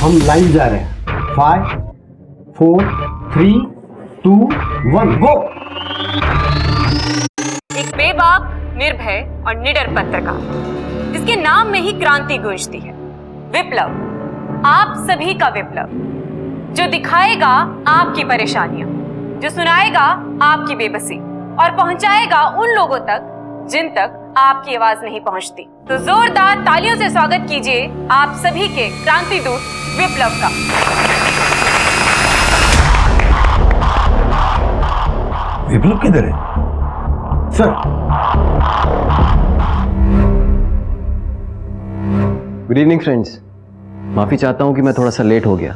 हम लाइव जा रहे हैं। 5 4 3 2 1 गो। एक बेबाक, निर्भय और निडर पत्रकार, जिसके नाम में ही क्रांति गूंजती है। विप्लव, आप सभी का विप्लव, जो दिखाएगा आपकी परेशानियां, जो सुनाएगा आपकी बेबसी और पहुंचाएगा उन लोगों तक जिन तक आपकी आवाज नहीं पहुंचती। तो जोरदार तालियों से स्वागत कीजिए आप सभी के क्रांति दूत विप्लव का। विप्लव किधर है सर? गुड इवनिंग फ्रेंड्स, माफी चाहता हूं कि मैं थोड़ा सा लेट हो गया।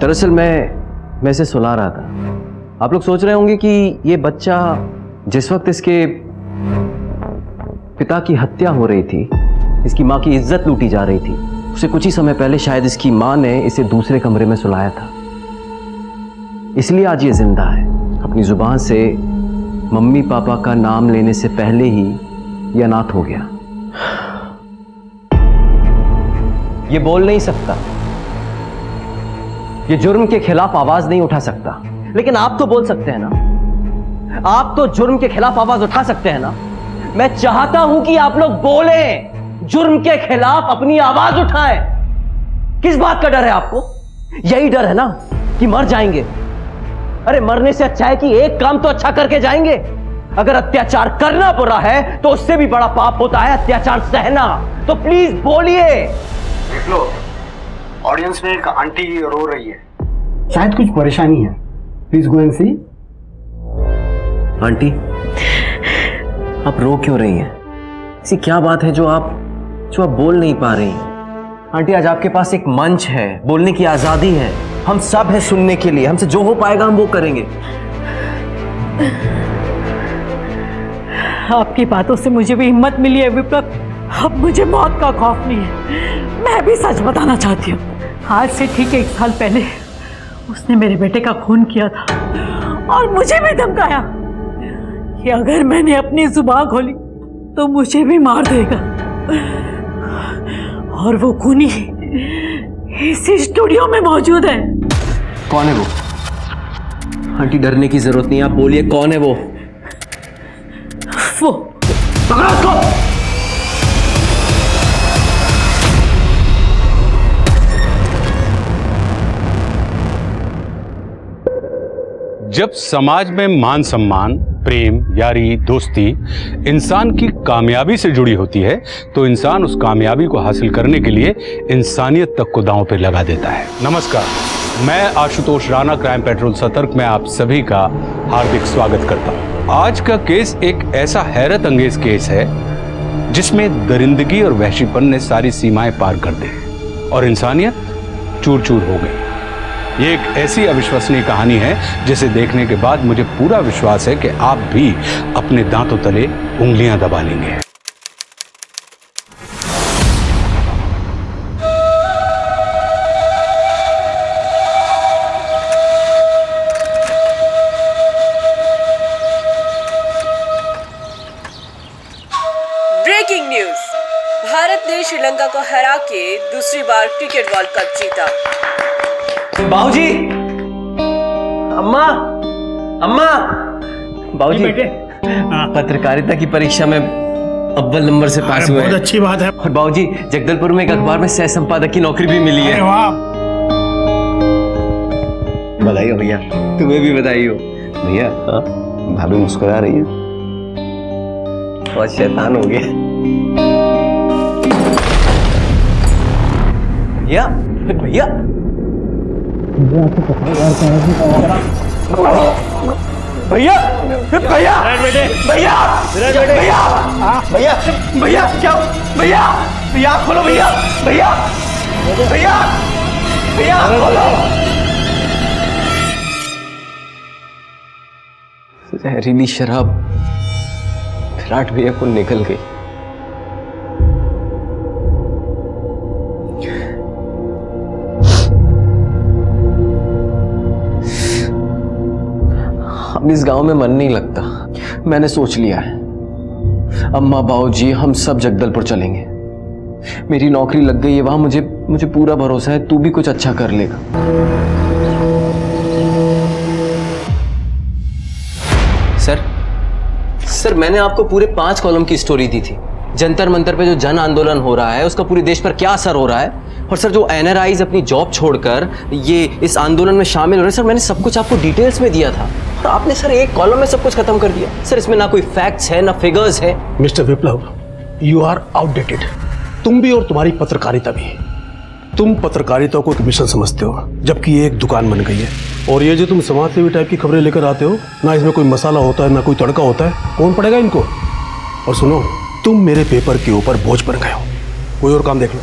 दरअसल मैं इसे सुला रहा था। आप लोग सोच रहे होंगे कि ये बच्चा जिस वक्त इसके पिता की हत्या हो रही थी, इसकी मां की इज्जत लूटी जा रही थी, उसे कुछ ही समय पहले शायद इसकी मां ने इसे दूसरे कमरे में सुलाया था। इसलिए आज ये जिंदा है। अपनी जुबान से मम्मी पापा का नाम लेने से पहले ही ये अनाथ हो गया। ये बोल नहीं सकता, ये जुर्म के खिलाफ आवाज नहीं उठा सकता, लेकिन आप तो बोल सकते हैं ना। आप तो जुर्म के खिलाफ आवाज उठा सकते हैं ना। मैं चाहता हूं कि आप लोग बोलें, जुर्म के खिलाफ अपनी आवाज उठाएं। किस बात का डर है आपको? यही डर है ना कि मर जाएंगे। अरे मरने से अच्छा है कि एक काम तो अच्छा करके जाएंगे। अगर अत्याचार करना बुरा है तो उससे भी बड़ा पाप होता है अत्याचार सहना। तो प्लीज बोलिए। देख लो, ऑडियंस में एक आंटी रो रही है, शायद कुछ परेशानी है। Please go and see. Aunty, आप रो क्यों रही हैं? ऐसी क्या बात है जो आप बोल नहीं पा रही हैं? आंटी, आज आपके पास एक मंच है, बोलने की आजादी है। हम सब हैं सुनने के लिए। हमसे जो हो पाएगा हम वो करेंगे। आपकी बातों से मुझे भी हिम्मत मिली है विप्लव। अब मुझे मौत का खौफ नहीं है। मैं भी सच बताना चाहती हूँ। आज से ठीक 1 साल पहले उसने मेरे बेटे का खून किया था और मुझे भी धमकाया कि अगर मैंने अपनी जुबान खोली तो मुझे भी मार देगा। और वो खूनी इसी स्टूडियो में मौजूद है। कौन है वो? आंटी, डरने की जरूरत नहीं, आप बोलिए कौन है वो? वो पकड़ो उसको। जब समाज में मान सम्मान, प्रेम, यारी, दोस्ती इंसान की कामयाबी से जुड़ी होती है तो इंसान उस कामयाबी को हासिल करने के लिए इंसानियत तक को दांव पे लगा देता है। नमस्कार, मैं आशुतोष राणा, क्राइम पेट्रोल सतर्क में आप सभी का हार्दिक स्वागत करता हूं। आज का केस एक ऐसा हैरत अंगेज केस है जिसमें दरिंदगी और वहशीपन ने सारी सीमाएं पार कर दी और इंसानियत चूर चूर हो गई। ये एक ऐसी अविश्वसनीय कहानी है जिसे देखने के बाद मुझे पूरा विश्वास है कि आप भी अपने दांतों तले उंगलियां दबा लेंगे। ब्रेकिंग न्यूज, भारत ने श्रीलंका को हरा के दूसरी बार क्रिकेट वर्ल्ड कप जीता। बाबूजी, अम्मा, अम्मा, बाबूजी, पत्रकारिता की परीक्षा में अव्वल नंबर से पास हुए। बहुत अच्छी बात है। और बाबूजी, जगदलपुर में एक अखबार में सह संपादक की नौकरी भी मिली है। बधाई हो भैया। तुम्हें भी बधाई हो भैया। भाभी मुस्कुरा रही है, बहुत शैतान हो गया भैया। भैया भैया भैया भैया भैया भैया क्या? भैया भैया खोलो, भैया भैया भैया भैया खोलो। जहरीली शराब विराट भैया को निकल गई। अब इस गांव में मन नहीं लगता। मैंने सोच लिया है, अम्मा बाबूजी हम सब जगदलपुर चलेंगे। मेरी नौकरी लग गई है, वहां मुझे मुझे पूरा भरोसा है तू भी कुछ अच्छा कर लेगा। सर मैंने आपको पूरे 5 कॉलम की स्टोरी दी थी। जंतर मंतर पे जो जन आंदोलन हो रहा है उसका पूरे देश पर क्या असर हो रहा है, और सर जो एनआरआईज अपनी जॉब छोड़कर ये इस आंदोलन में शामिल हो रहे हैं, सर मैंने सब कुछ आपको डिटेल्स में दिया था और आपने सर एक कॉलम में सब कुछ खत्म कर दिया। सर इसमें ना कोई फैक्ट्स है ना फिगर्स है। Mister Viplav, you are outdated. तुम भी और तुम्हारी पत्रकारिता भी। तुम पत्रकारिता को एक मिशन समझते हो, जबकि ये एक दुकान बन गई है। और ये जो तुम समाज सेवी टाइप की खबरें लेकर आते हो ना, इसमें कोई मसाला होता है ना कोई तड़का होता है। कौन पड़ेगा इनको? और सुनो, तुम मेरे पेपर के ऊपर बोझ बन गए हो। कोई और काम देख लो।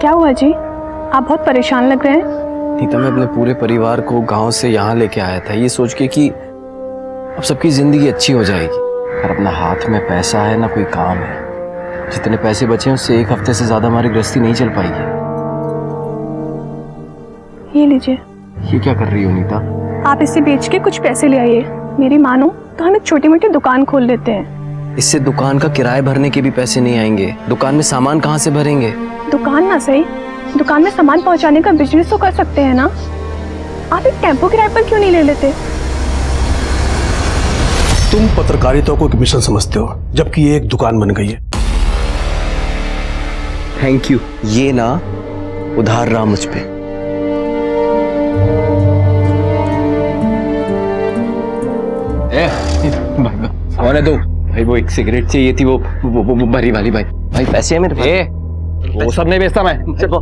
क्या हुआ जी? आप बहुत परेशान लग रहे हैं। नीता, मैं अपने पूरे परिवार को गांव से यहाँ लेके आया था ये सोच के कि अब सबकी जिंदगी अच्छी हो जाएगी। और अपना हाथ में पैसा है ना कोई काम है। जितने पैसे बचे हैं उससे एक हफ्ते से ज्यादा हमारी गृहस्थी नहीं चल पाएगी। ये लीजिए। ये क्या कर रही हो नीता? आप इसे बेच के कुछ पैसे ले आइए। मेरी मानो तो हम एक छोटी मोटी दुकान खोल लेते हैं। इससे दुकान का किराया भरने के भी पैसे नहीं आएंगे। दुकान में सामान कहाँ से भरेंगे? दुकान ना सही, दुकान में सामान पहुंचाने का बिजनेस तो कर सकते हैं ना। आप एक टेम्पो किराए पर क्यों नहीं ले लेते? तुम पत्रकारिता को एक मिशन समझते हो, जबकि ये एक दुकान बन गई है। Thank you. ये ना उधार रहा मुझ पे। भाई दो भाई, वो एक सिगरेट चाहिए थी, वो भरी वाली। भाई पैसे है मेरे पास। वो सब नहीं बेचता मैं।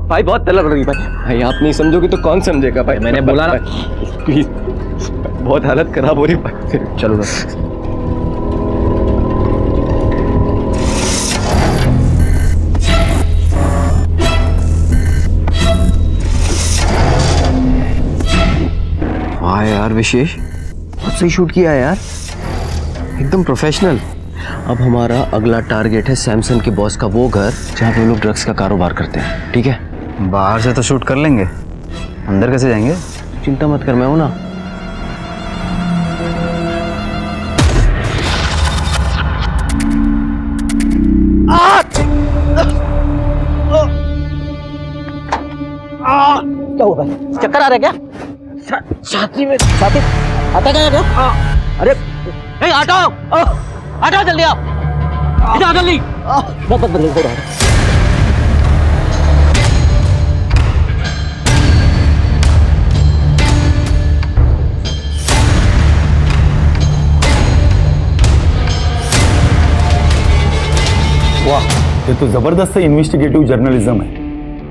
भाई बहुत तलब लगी भाई आप नहीं समझोगे तो कौन समझेगा भाई। मैंने बोला ना, प्लीज, बहुत हालत खराब हो रही भाई। चलो ना। वाह यार विशेष, बहुत सही शूट किया है यार, एकदम प्रोफेशनल। अब हमारा अगला टारगेट है सैमसन के बॉस का वो घर जहाँ पे लोग ड्रग्स का कारोबार करते हैं। ठीक है? बाहर से तो शूट कर लेंगे, अंदर कैसे जाएंगे? चिंता मत कर, मैं हूं ना। क्या हुआ भाई? चक्कर आ रहा है क्या? छाती में छाती आता क्या? अरे हटाओ, हटाओ जल्दी, आप इधर जल्दी। बहुत बदल हो रहा है। वाह, ये तो जबरदस्त इन्वेस्टिगेटिव जर्नलिज्म है।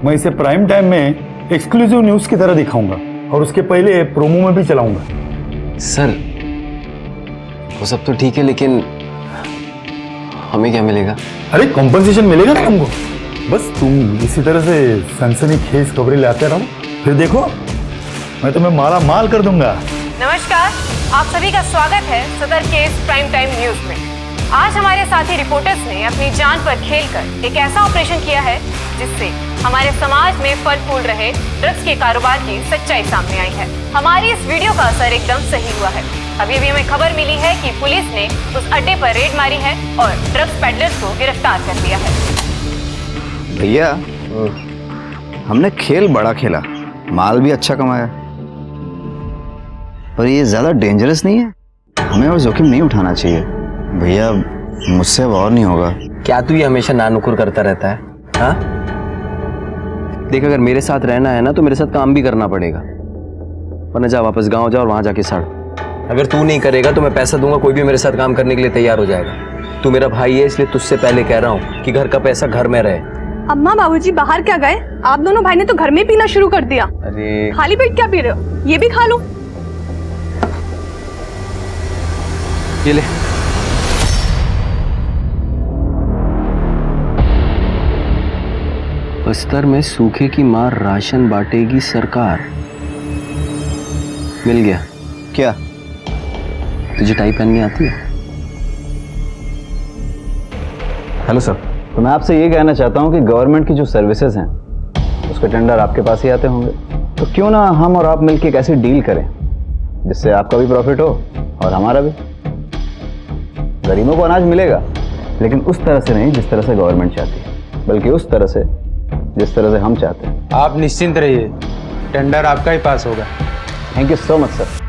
मैं इसे प्राइम टाइम में एक्सक्लूसिव न्यूज की तरह दिखाऊंगा और उसके पहले प्रोमो में भी चलाऊंगा। सर वो सब तो ठीक है, लेकिन हमें क्या मिलेगा? अरे कॉम्पनसेशन मिलेगा ना तुमको। बस तुम इसी तरह से सनसनीखेज खबरें लाते रहो, फिर देखो मैं तुम्हें माला माल कर दूंगा। नमस्कार, आप सभी का स्वागत है सदर केस प्राइम टाइम न्यूज में। आज हमारे साथी रिपोर्टर्स ने अपनी जान पर खेलकर एक ऐसा ऑपरेशन किया है जिससे हमारे समाज में फल फूल रहे ड्रग्स के कारोबार की सच्चाई सामने आई है। हमारी इस वीडियो का असर एकदम सही हुआ है। अभी अभी हमें खबर मिली है कि पुलिस ने उस अड्डे पर रेड मारी है और ड्रग्स पेडलर्स को गिरफ्तार कर लिया है। भैया, हमने खेल बड़ा खेला, माल भी अच्छा कमाया, पर ये ज्यादा डेंजरस नहीं है? हमें और जोखिम नहीं उठाना चाहिए भैया। मुझसे अब और नहीं होगा। क्या तू ये हमेशा नानुकुर करता रहता है? हाँ देख, अगर मेरे साथ रहना है ना तो मेरे साथ काम भी करना पड़ेगा, वरना जा वापस गांव जा और वहां जाके सड़। अगर तू नहीं करेगा तो मैं पैसा दूंगा, कोई भी मेरे साथ काम करने के लिए तैयार हो जाएगा। तू मेरा भाई है, इसलिए तुझसे पहले कह रहा हूँ कि घर का पैसा घर में रहे। अम्मा बाबूजी बाहर क्या गए? आप दोनों भाई ने तो घर में पीना शुरू कर दिया। अरे खाली पेट क्या पी रहे हो? ये भी खा लो। ये ले। बस्तर में सूखे की मार राशन बांटेगी सरकार। मिल गया क्या? तुझे टाई पहननी आती है? हेलो सर, तो मैं आपसे ये कहना चाहता हूँ कि गवर्नमेंट की जो सर्विसेज हैं उसके टेंडर आपके पास ही आते होंगे, तो क्यों ना हम और आप मिलकर एक ऐसी डील करें जिससे आपका भी प्रॉफिट हो और हमारा भी। गरीबों को अनाज मिलेगा, लेकिन उस तरह से नहीं जिस तरह से गवर्नमेंट चाहती है, बल्कि उस तरह से जिस तरह से हम चाहते हैं। आप निश्चिंत रहिए, टेंडर आपका ही पास होगा। Thank you so much sir.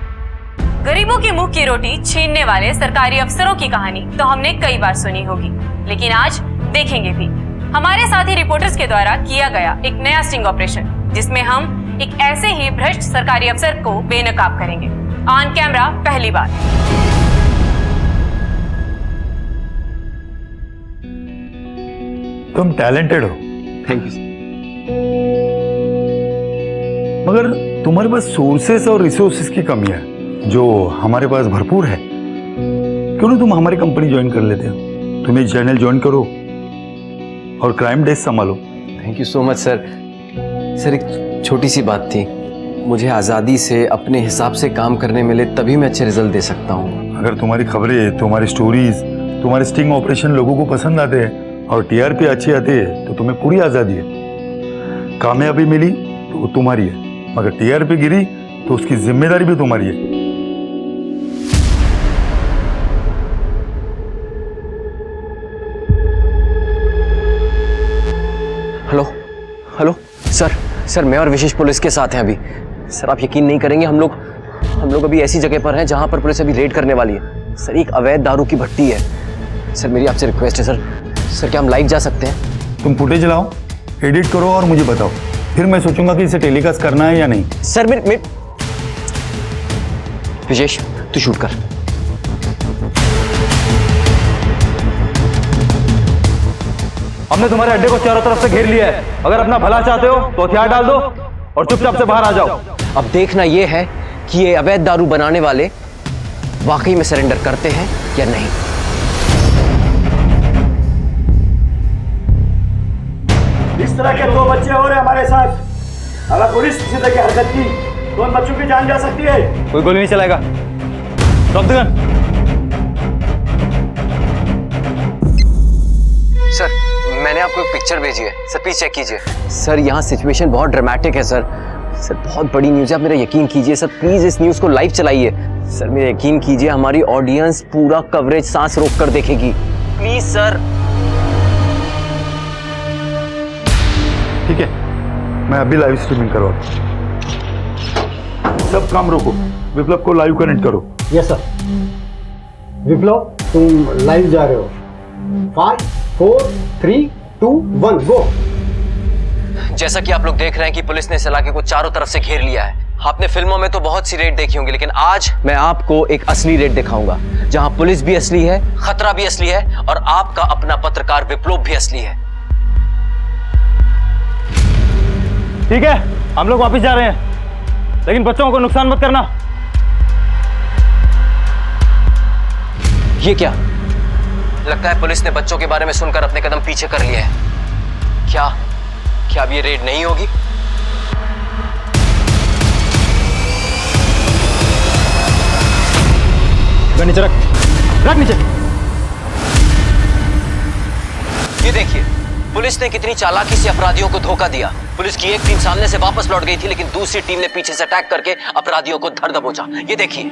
गरीबों की मुंह की रोटी छीनने वाले सरकारी अफसरों की कहानी तो हमने कई बार सुनी होगी, लेकिन आज देखेंगे भी। हमारे साथी रिपोर्टर्स के द्वारा किया गया एक नया स्टिंग ऑपरेशन, जिसमें हम एक ऐसे ही भ्रष्ट सरकारी अफसर को बेनकाब करेंगे ऑन कैमरा पहली बार। तुम टैलेंटेड हो। Thank you. मगर तुम्हारे पास सोर्सेस और रिसोर्सेस की कमी है, जो हमारे पास भरपूर है। क्यों ना तुम हमारी कंपनी ज्वाइन कर लेते हो? तुम एक चैनल ज्वाइन करो और क्राइम डेस्क संभालो। Thank you so much sir. Sir एक छोटी सी बात थी, मुझे आज़ादी से अपने हिसाब से काम करने मिले तभी मैं अच्छे रिजल्ट दे सकता हूँ। अगर तुम्हारी खबरें, तुम्हारी स्टोरीज, तुम्हारे स्टिंग ऑपरेशन लोगों को पसंद आते हैं और टीआरपी अच्छी आती है तो तुम्हें पूरी आज़ादी है। कामयाबी मिली तो वो तुम्हारी है, मगर टीआरपी गिरी तो उसकी जिम्मेदारी भी तुम्हारी है। हेलो हेलो सर मैं और विशेष पुलिस के साथ हैं अभी। सर आप यकीन नहीं करेंगे, हम लोग अभी ऐसी जगह पर हैं जहां पर पुलिस अभी रेड करने वाली है। सर एक अवैध दारू की भट्टी है। सर मेरी आपसे रिक्वेस्ट है सर क्या हम लाइव जा सकते हैं? तुम फुटेज लाओ, एडिट करो और मुझे बताओ, फिर मैं सोचूंगा कि इसे टेलीकास्ट करना है या नहीं। सर मेरे विशेष तू शूट कर। हमने तुम्हारे अड्डे को चारों तरफ से घेर लिया है। अगर अपना भला चाहते हो तो हथियार डाल दो और चुपचाप से बाहर आ जाओ। अब देखना यह है कि ये अवैध दारू बनाने वाले वाकई में सरेंडर करते हैं या नहीं। इस तरह के 2 बच्चे हो रहे हमारे साथ। अगर पुलिस किसी तरह की हरकत की तो उन बच्चों की जान जा सकती है। कोई गोली नहीं चलाएगा। Drop the gun. सर मैंने आपको एक पिक्चर भेजी है, सर प्लीज चेक कीजिए। सर यहाँ सिचुएशन बहुत ड्रामेटिक है सर बहुत बड़ी न्यूज़ है, आप मेरा यकीन कीजिए सर, प्लीज इस न्यूज़ को लाइव चलाइए। सर मेरा यकीन कीजिए, हमारी ऑडियंस पूरा कवरेज सांस रोक कर देखेगी, प्लीज सर। ठीक है, मैं अभी लाइव स्ट्रीमिंग करवाता हूं। सब काम रोको, विप्लव को लाइव कनेक्ट करो। Yes sir. विप्लव तुम लाइव जा रहे हो। 5 4 3 2 1 गो। जैसा कि आप लोग देख रहे हैं कि पुलिस ने इस इलाके को चारों तरफ से घेर लिया है। आपने फिल्मों में तो बहुत सी रेड देखी होंगी, लेकिन आज मैं आपको एक असली रेड दिखाऊंगा, जहां पुलिस भी असली है, खतरा भी असली है और आपका अपना पत्रकार विप्लव भी असली है। ठीक है, हम लोग वापस जा रहे हैं, लेकिन बच्चों को नुकसान मत करना। ये क्या? लगता है पुलिस ने बच्चों के बारे में सुनकर अपने कदम पीछे कर लिए हैं। क्या अब ये रेड नहीं होगी? नीचे रख नीचे। ये देखिए, पुलिस ने कितनी चालाकी से अपराधियों को धोखा दिया। पुलिस की एक टीम सामने से वापस लौट गई थी, लेकिन दूसरी टीम ने पीछे से अटैक करके अपराधियों को धर दबोचा। ये देखिए।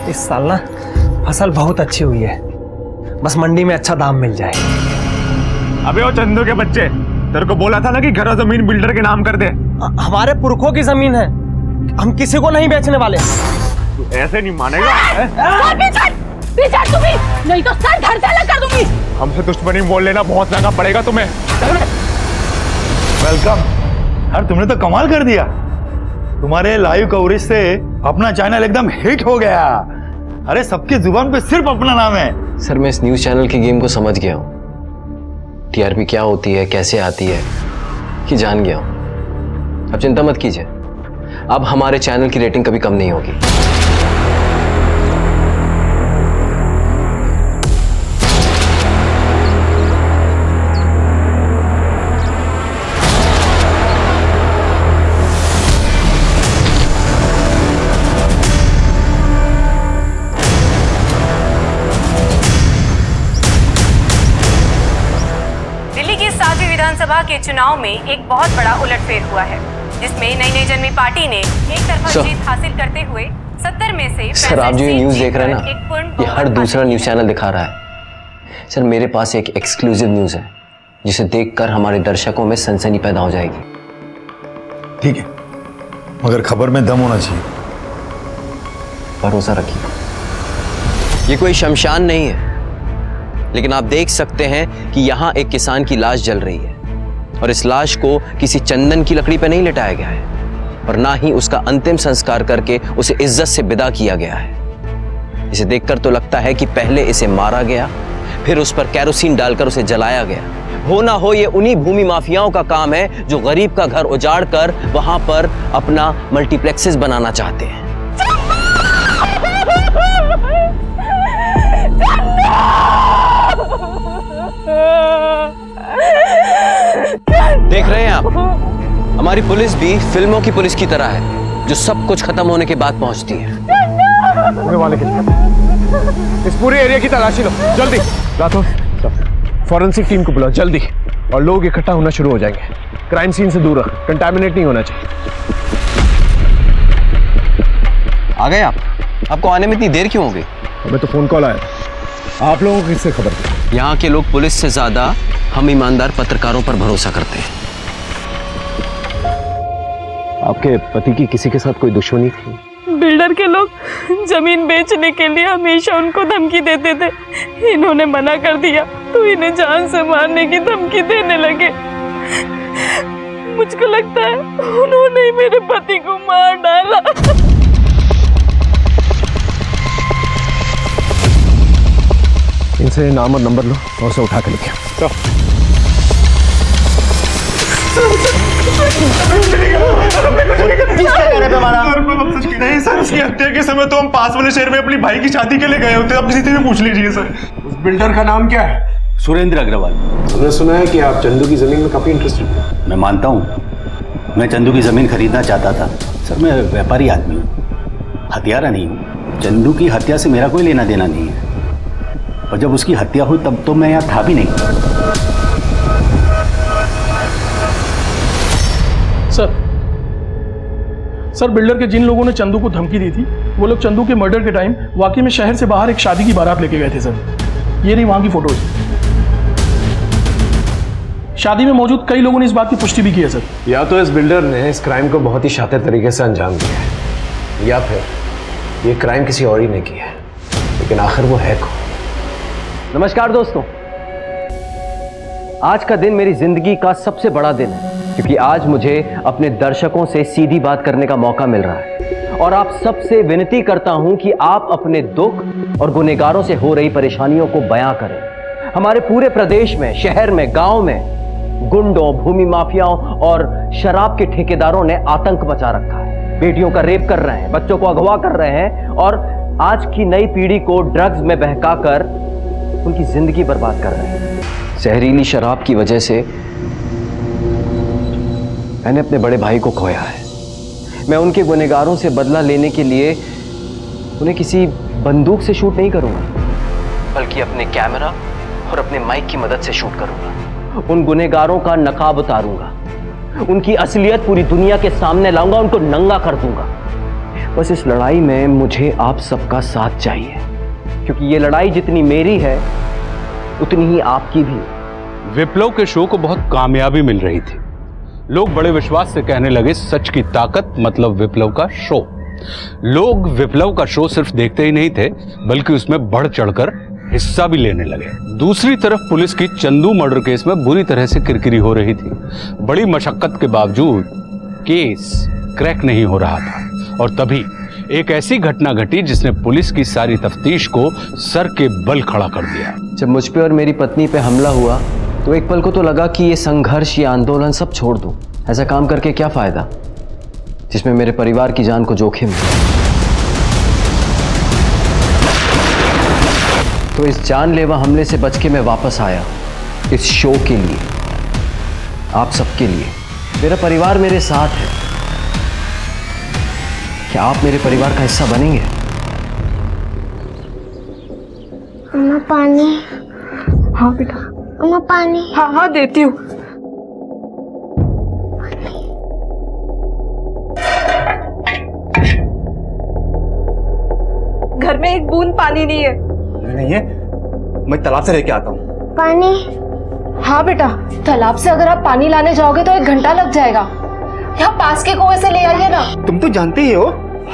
इस साल ना फसल बहुत अच्छी हुई है, बस मंडी में अच्छा दाम मिल जाए। अबे वो चंदू के बच्चे, तेरे को बोला था ना कि घर और जमीन बिल्डर के नाम कर दे। हमारे पुरखों की जमीन है, हम किसी को नहीं बेचने वाले। तू ऐसे नहीं मानेगा। नहीं तो सर धड़ से अलग कर दूंगी। हमसे दुश्मनी बोल लेना बहुत महंगा पड़ेगा तुम्हें। वेलकम। यार तुमने तो कमाल कर दिया, तुम्हारे लाइव कवरेज से अपना चैनल एकदम हिट हो गया। अरे सबकी जुबान पे सिर्फ अपना नाम है। सर मैं इस न्यूज चैनल के गेम को समझ गया हूँ, टीआरपी क्या होती है, कैसे आती है, कि जान गया हूँ। अब चिंता मत कीजिए, अब हमारे चैनल की रेटिंग कभी कम नहीं होगी। विधानसभा के चुनाव में एक बहुत बड़ा उलटफेर हुआ है, जिसमें नई जन्मी पार्टी ने एक तरफा जीत हासिल करते हुए 70 में से सर, आप जो ये न्यूज़ देख रहे हैं ना, एक पूर्ण ये हर दूसरा न्यूज़ चैनल दिखा रहा है। सर, मेरे पास एक एक्सक्लूसिव न्यूज़ है जिसे देखकर हमारे दर्शकों में सनसनी पैदा हो जाएगी। ठीक है, मगर खबर में दम होना चाहिए। भरोसा रखिए, ये कोई शमशान नहीं है, लेकिन आप देख सकते हैं कि यहाँ एक किसान की लाश जल रही है और इस लाश को किसी चंदन की लकड़ी पर नहीं लिटाया गया है और ना ही उसका अंतिम संस्कार करके उसे इज्जत से विदा किया गया है। इसे देखकर तो लगता है कि पहले इसे मारा गया, फिर उस पर कैरोसिन डालकर उसे जलाया गया। हो ना हो ये उन्हीं भूमि माफियाओं का काम है जो गरीब का घर उजाड़ कर वहां पर अपना मल्टीप्लेक्सेस बनाना चाहते हैं। देख रहे हैं आप, हमारी पुलिस भी फिल्मों की पुलिस की तरह है जो सब कुछ खत्म होने के बाद पहुंचती है। इस पूरे एरिया की तलाशी लो जल्दी। राठौर, फॉरेंसिक टीम को बुलाओ जल्दी, और लोग इकट्ठा होना शुरू हो जाएंगे। क्राइम सीन से दूर रख, कंटामिनेट नहीं होना चाहिए। आ गए आप? आपको आने में इतनी देर क्यों हो गई? हमें तो फोन कॉल आया था। आप लोगों को किससे खबर थी? यहाँ के लोग पुलिस से ज्यादा हम ईमानदार पत्रकारों पर भरोसा करते हैं। आपके पति की किसी के साथ कोई दुश्मनी थी? बिल्डर के लोग जमीन बेचने के लिए हमेशा उनको धमकी देते थे। इन्होंने मना कर दिया तो इन्हें जान से मारने की धमकी देने लगे। मुझको लगता है उन्होंने ही मेरे पति को मार डाला। इनसे नाम और नंबर लो और उसे उठा के लेके आओ। नहीं सर, उसकी हत्या के समय तो हम पास वाले शहर में अपनी भाई की शादी के लिए गए होते। आप किसी से भी पूछ लीजिए सर। उस बिल्डर का नाम क्या है? सुरेंद्र अग्रवाल। हमने सुना है कि आप चंदू की जमीन में काफी इंटरेस्टेड थे। मैं मानता हूँ, मैं चंदू की जमीन खरीदना चाहता था। सर, मैं व्यापारी आदमी हूँ, हत्यारा नहीं हूँ। चंदू की हत्या से मेरा कोई लेना देना नहीं है, और जब उसकी हत्या हुई तब तो मैं यहाँ था भी नहीं। सर, बिल्डर के जिन लोगों ने चंदू को धमकी दी थी, वो लोग चंदू के मर्डर के टाइम वाकई में शहर से बाहर एक शादी की बारात लेके गए थे। सर, ये रही वहां की फोटोज। शादी में मौजूद कई लोगों ने इस बात की पुष्टि भी की है। सर, या तो इस बिल्डर ने इस क्राइम को बहुत ही शातिर तरीके से अंजाम दिया है, या फिर ये क्राइम किसी और ही ने किया है, लेकिन आखिर वो है कौन? नमस्कार दोस्तों, आज का दिन मेरी जिंदगी का सबसे बड़ा दिन है, क्योंकि आज मुझे अपने दर्शकों से सीधी बात करने का मौका मिल रहा है और आप सबसे विनती करता हूं कि आप अपने दुख और गुनहगारों से हो रही परेशानियों को बयां करें। हमारे पूरे प्रदेश में, शहर में, गांव में गुंडों, भूमि माफियाओं और शराब के ठेकेदारों ने आतंक मचा रखा है। बेटियों का रेप कर रहे हैं, बच्चों को अगवा कर रहे हैं और आज की नई पीढ़ी को ड्रग्स में बहकाकर उनकी जिंदगी बर्बाद कर रहे हैं। जहरीली शराब की वजह से मैंने अपने बड़े भाई को खोया है। मैं उनके गुनहगारों से बदला लेने के लिए उन्हें किसी बंदूक से शूट नहीं करूंगा, बल्कि अपने कैमरा और अपने माइक की मदद से शूट करूंगा। उन गुनहगारों का नकाब उतारूंगा, उनकी असलियत पूरी दुनिया के सामने लाऊंगा, उनको नंगा कर दूंगा। बस इस लड़ाई में मुझे आप सबका साथ चाहिए, क्योंकि ये लड़ाई जितनी मेरी है उतनी ही आपकी भी। विप्लव के शो को बहुत कामयाबी मिल रही थी। लोग बड़े विश्वास से कहने लगे, सच की ताकत मतलब विप्लव का शो। लोग विप्लव का शो सिर्फ देखते ही नहीं थे, बल्कि उसमें बढ़ चढ़कर हिस्सा भी लेने लगे। दूसरी तरफ पुलिस की चंदू मर्डर केस में बुरी तरह से किरकिरी हो रही थी। बड़ी मशक्कत के बावजूद केस क्रैक नहीं हो रहा था, और तभी एक ऐसी घटना घटी जिसने पुलिस की सारी तफ्तीश को सर के बल खड़ा कर दिया। जब मुझ पे और मेरी पत्नी पे हमला हुआ तो एक पल को तो लगा कि ये संघर्ष, ये आंदोलन सब छोड़ दूं। ऐसा काम करके क्या फायदा जिसमें मेरे परिवार की जान को जोखिम है। तो इस जानलेवा हमले से बच के मैं वापस आया, इस शो के लिए, आप सबके लिए। मेरा परिवार मेरे साथ है। क्या आप मेरे परिवार का हिस्सा बनेंगे? अम्मा पानी। हाँ बेटा। अम्मा पानी। हाँ हाँ देती हूँ। एक बूंद पानी नहीं है। नहीं है, मैं तालाब से लेके आता हूँ। पानी? हाँ बेटा, तालाब से अगर आप पानी लाने जाओगे तो 1 घंटा लग जाएगा। यहाँ पास के कुएं से ले आइए ना। तुम तो जानते ही हो,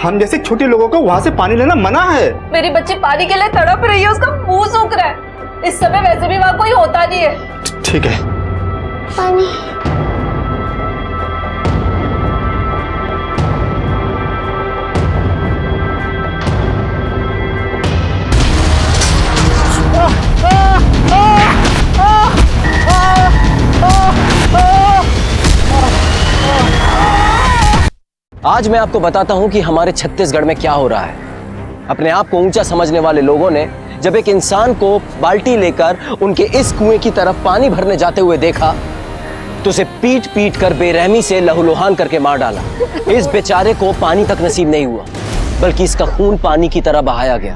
हम जैसे छोटे लोगों को वहाँ से पानी लेना मना है। मेरी बच्ची पानी के लिए तड़प रही है, उसका मुंह सूख रहा है। इस समय वैसे भी वहाँ कोई होता नहीं है। ठीक है। पानी। आज मैं आपको बताता हूं कि हमारे छत्तीसगढ़ में क्या हो रहा है। अपने आप को ऊंचा समझने वाले लोगों ने जब एक इंसान को बाल्टी लेकर उनके इस कुएं की तरफ पानी भरने जाते हुए देखा तो उसे पीट पीट कर बेरहमी से लहूलुहान करके मार डाला। इस बेचारे को पानी तक नसीब नहीं हुआ, बल्कि इसका खून पानी की तरह बहाया गया।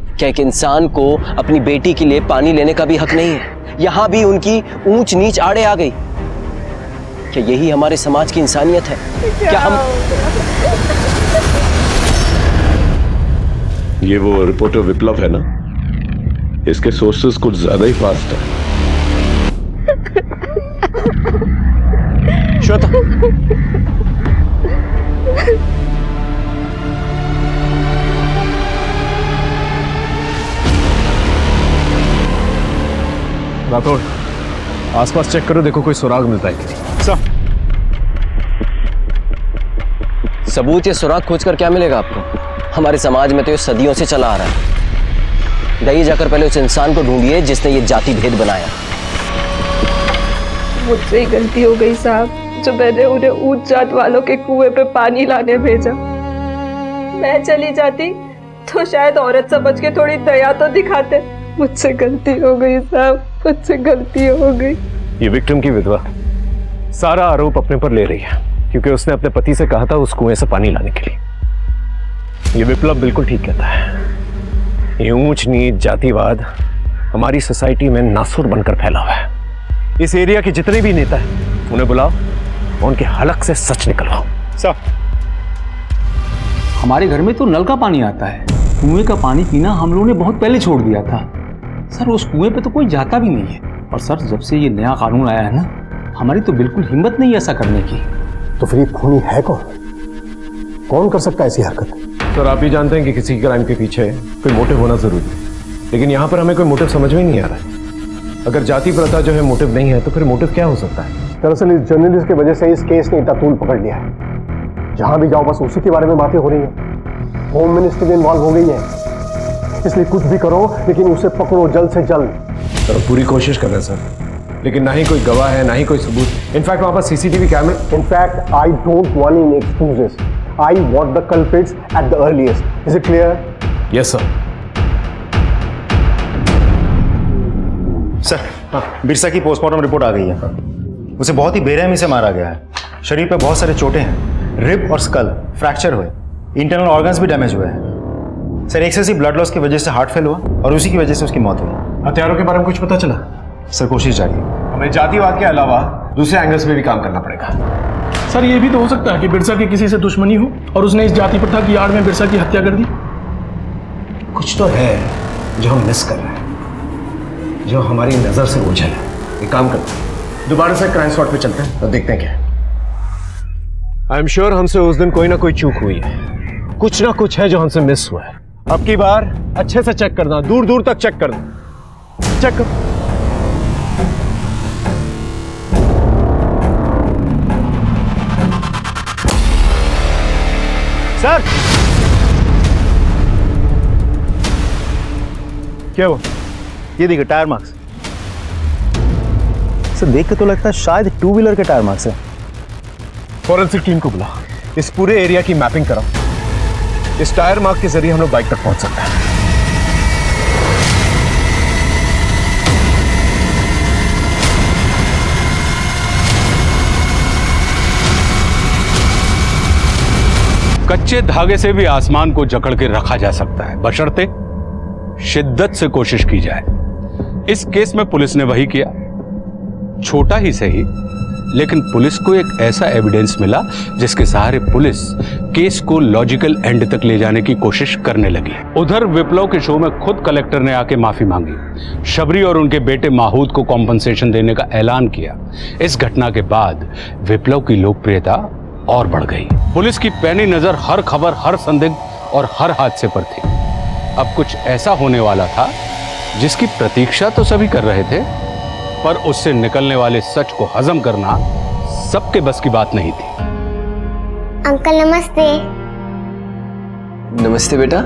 क्या एक इंसान को अपनी बेटी के लिए पानी लेने का भी हक नहीं है? यहां भी उनकी ऊंच नीच आड़े आ गई। क्या यही हमारे समाज की इंसानियत है? क्या हम ये वो रिपोर्टर विप्लव है ना? इसके सोर्सेस कुछ ज्यादा ही फास्ट है। श्वेता, राठौड़, आसपास चेक करो, देखो कोई सुराग मिलता है कि नहीं। सबूत या सुराग खोजकर क्या मिलेगा आपको? हमारे समाज में तो ये सदियों से चला आ रहा है। जाइए, जाकर पहले उस इंसान को ढूंढिए जिसने ये जाति भेद बनाया। मुझसे ही गलती हो गई साहब, जो मैंने उन्हें ऊंच जात वालों के कुएं पे पानी लाने भेजा। मैं चली जाती तो शायद औरत समझ के थोड़ी दया तो दिखाते। मुझसे गलती हो गई साहब, मुझसे गलती हो गई। ये विक्टिम की विधवा सारा आरोप अपने पर ले रही है, क्योंकि उसने अपने पति से कहा था उस कुएं से पानी लाने के लिए। ये विप्लव बिल्कुल ठीक कहता है। ये ऊंच नीच जातिवाद हमारी सोसाइटी में नासुर बनकर फैला हुआ है। इस एरिया के जितने भी नेता हैं उन्हें बुलाओ और उनके हलक से सच निकलवाओ। सर, हमारे घर में तो नल का पानी आता है, कुएं का पानी पीना हम लोगों ने बहुत पहले छोड़ दिया था। सर, उस कुएं पे तो कोई जाता भी नहीं है। और सर, जब से ये नया कानून आया है ना, हमारी तो बिल्कुल हिम्मत नहीं ऐसा करने की। तो फिर ये खूनी है कौन? कौन कर सकता है ऐसी हरकत? सर, आप भी जानते हैं कि किसी क्राइम के पीछे कोई मोटिव होना जरूरी है, लेकिन यहाँ पर हमें कोई मोटिव समझ में नहीं आ रहा है। अगर जाति प्रथा जो है मोटिव नहीं है, तो फिर मोटिव क्या हो सकता है? दरअसल इस जर्नलिस्ट की वजह से इस केस ने इतना तूल पकड़ लिया है। जहां भी जाओ बस उसी के बारे में बातें हो रही हैं। होम मिनिस्ट्री भी इन्वॉल्व हो गई है, इसलिए कुछ भी करो लेकिन उसे पकड़ो जल्द से जल्द। सर, पूरी कोशिश कर रहे हैं सर, लेकिन ना ही कोई गवाह है, ना ही कोई सबूत। इनफैक्ट वहां पर CCTV camera. In fact I don't want any excuses, I want the culprits at the earliest. Is it clear? Yes sir. Sir, Birsa की पोस्टमार्टम रिपोर्ट आ गई है। उसे बहुत ही बेरहमी से मारा गया है। शरीर पे बहुत सारे चोटें हैं, रिब और स्कल फ्रैक्चर हुए, इंटरनल ऑर्गन्स भी डैमेज हुए हैं। सर, एक्सेसिव ब्लड लॉस की वजह से हार्ट फेल हुआ और उसी की वजह से उसकी मौत हुई। हथियारों के बारे में कुछ पता चला? सर, कोशिश जारी है। हमें जातिवाद के अलावा दूसरे एंगल्स में भी काम करना पड़ेगा। सर, ये भी तो हो सकता है कि बिरसा की किसी से दुश्मनी हो और उसने इस जाति प्रथा की आड़ में बिरसा की हत्या कर दी। कुछ तो है जो हम मिस कर रहे हैं, जो हमारी नजर से ओझल है। एक काम करते हैं, दोबारा से क्राइम स्पॉट पे चलते हैं और देखते हैं क्या। आई एम श्योर हमसे उस दिन कोई ना कोई चूक हुई है, कुछ ना कुछ है जो हमसे मिस हुआ है। अब की बार अच्छे से चेक करना, दूर दूर तक चेक करना। चेक कर। सर, क्या हुआ? ये देखिए टायर मार्क्स। सर, देख के तो लगता है शायद 2 व्हीलर के टायर मार्क्स है। फॉरेंसिक टीम को बुला, इस पूरे एरिया की मैपिंग कराओ। इस टायर मार्क के जरिए हम लोग बाइक तक पहुंच सकते हैं। कच्चे धागे से भी आसमान को जकड़ के रखा जा सकता है, बशर्ते शिद्दत से कोशिश की जाए। इस केस में पुलिस ने वही किया। छोटा ही सही, लेकिन पुलिस को एक ऐसा एविडेंस मिला जिसके सहारे पुलिस केस को लॉजिकल एंड तक ले जाने की कोशिश करने लगी। उधर विप्लव के शो में खुद कलेक्टर ने आके माफी मांगी, शबरी और उनके बेटे माहूद को कॉम्पनसेशन देने का ऐलान किया। इस घटना के बाद विप्लव की लोकप्रियता और बढ़ गई। पुलिस की पैनी नजर हर खबर, हर संदिग्ध और हर हादसे पर थी। अब कुछ ऐसा होने वाला था जिसकी प्रतीक्षा तो सभी कर रहे थे, पर उससे निकलने वाले सच को हजम करना सबके बस की बात नहीं थी। अंकल नमस्ते। नमस्ते बेटा,